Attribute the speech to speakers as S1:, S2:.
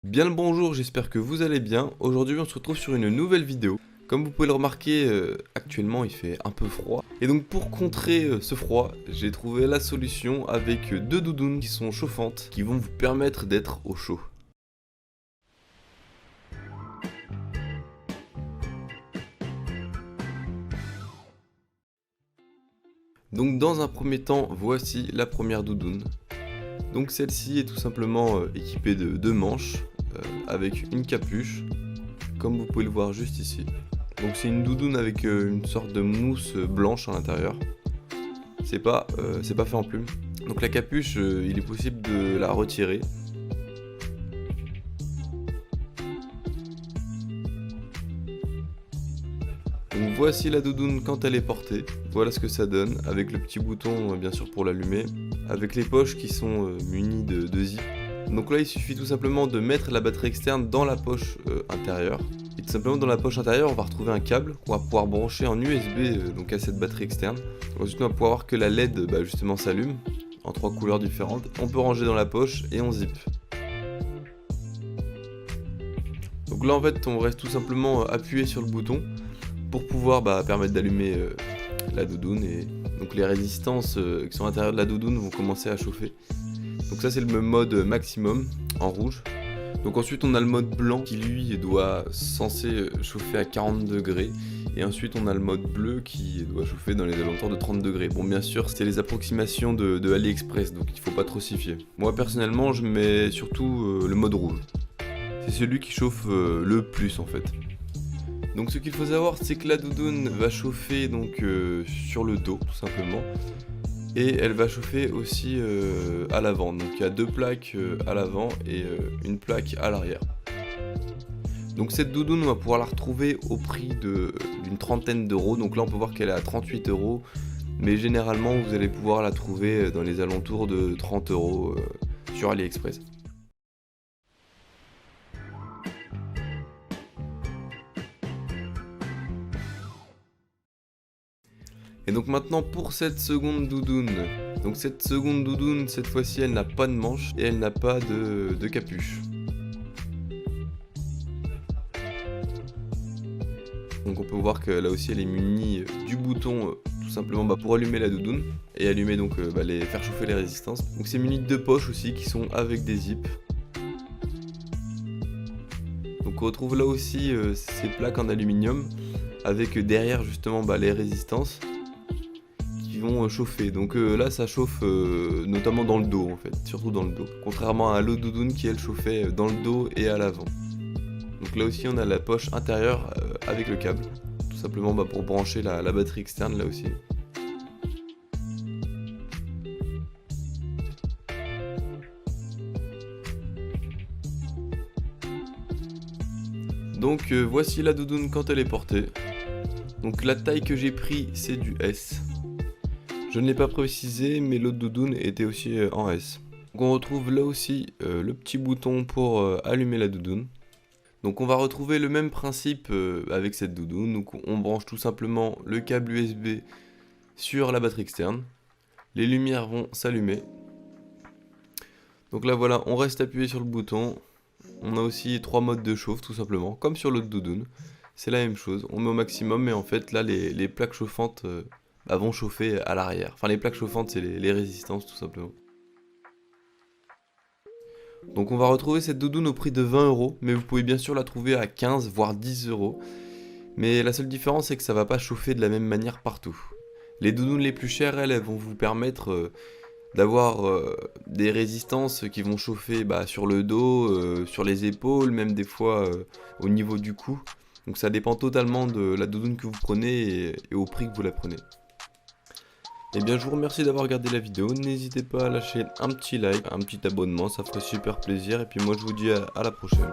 S1: Bien le bonjour, j'espère que vous allez bien. Aujourd'hui on se retrouve sur une nouvelle vidéo. Comme vous pouvez le remarquer, actuellement il fait un peu froid. Et donc pour contrer ce froid, j'ai trouvé la solution avec deux doudounes qui sont chauffantes, qui vont vous permettre d'être au chaud. Donc dans un premier temps, voici la première doudoune. Donc celle-ci est tout simplement équipée de deux manches, avec une capuche, comme vous pouvez le voir juste ici. Donc c'est une doudoune avec une sorte de mousse blanche à l'intérieur. C'est pas fait en plume. Donc la capuche, il est possible de la retirer. Donc voici la doudoune quand elle est portée. Voilà ce que ça donne, avec le petit bouton bien sûr pour l'allumer, avec les poches qui sont munies de zip. Donc là il suffit tout simplement de mettre la batterie externe dans la poche intérieure. Et tout simplement dans la poche intérieure on va retrouver un câble qu'on va pouvoir brancher en USB donc à cette batterie externe. Ensuite on va pouvoir voir que la LED justement s'allume en trois couleurs différentes. On peut ranger dans la poche et on zip. Donc là en fait on reste tout simplement appuyé sur le bouton pour pouvoir permettre d'allumer la doudoune, et donc les résistances qui sont à l'intérieur de la doudoune vont commencer à chauffer. Donc ça c'est le mode maximum en rouge. Donc ensuite on a le mode blanc qui lui doit censé chauffer à 40 degrés. Et ensuite on a le mode bleu qui doit chauffer dans les alentours de 30 degrés. Bon bien sûr c'est les approximations de AliExpress, donc il faut pas trop s'y fier. Moi personnellement je mets surtout le mode rouge. C'est celui qui chauffe le plus en fait. Donc ce qu'il faut savoir c'est que la doudoune va chauffer donc sur le dos tout simplement. Et elle va chauffer aussi à l'avant. Donc il y a deux plaques à l'avant et une plaque à l'arrière. Donc cette doudoune on va pouvoir la retrouver au prix d'une trentaine d'euros. Donc là on peut voir qu'elle est à 38 euros. Mais généralement vous allez pouvoir la trouver dans les alentours de 30 euros sur AliExpress. Et donc maintenant pour cette seconde doudoune. Donc cette seconde doudoune, cette fois-ci elle n'a pas de manche et elle n'a pas de capuche. Donc on peut voir que là aussi elle est munie du bouton tout simplement pour allumer la doudoune et allumer donc faire chauffer les résistances. Donc c'est muni de deux poches aussi qui sont avec des zips. Donc on retrouve là aussi ces plaques en aluminium avec derrière justement les résistances vont chauffer. Donc là ça chauffe notamment dans le dos en fait, surtout dans le dos. Contrairement à l'autre doudoune qui elle chauffait dans le dos et à l'avant. Donc là aussi on a la poche intérieure avec le câble. Tout simplement pour brancher la batterie externe là aussi. Donc voici la doudoune quand elle est portée. Donc la taille que j'ai pris c'est du S. Je ne l'ai pas précisé, mais l'autre doudoune était aussi en S. Donc on retrouve là aussi le petit bouton pour allumer la doudoune. Donc on va retrouver le même principe avec cette doudoune. Donc on branche tout simplement le câble USB sur la batterie externe. Les lumières vont s'allumer. Donc là voilà, on reste appuyé sur le bouton. On a aussi trois modes de chauffe tout simplement, comme sur l'autre doudoune. C'est la même chose, on met au maximum, mais en fait là les plaques chauffantes vont chauffer à l'arrière. Enfin les plaques chauffantes c'est les résistances tout simplement. Donc on va retrouver cette doudoune au prix de 20 euros, mais vous pouvez bien sûr la trouver à 15 voire 10 euros. Mais la seule différence c'est que ça va pas chauffer de la même manière partout. Les doudounes les plus chères elles vont vous permettre d'avoir des résistances qui vont chauffer sur le dos, sur les épaules, même des fois au niveau du cou. Donc ça dépend totalement de la doudoune que vous prenez et au prix que vous la prenez. Et bien je vous remercie d'avoir regardé la vidéo, n'hésitez pas à lâcher un petit like, un petit abonnement, ça ferait super plaisir, et puis moi je vous dis à la prochaine.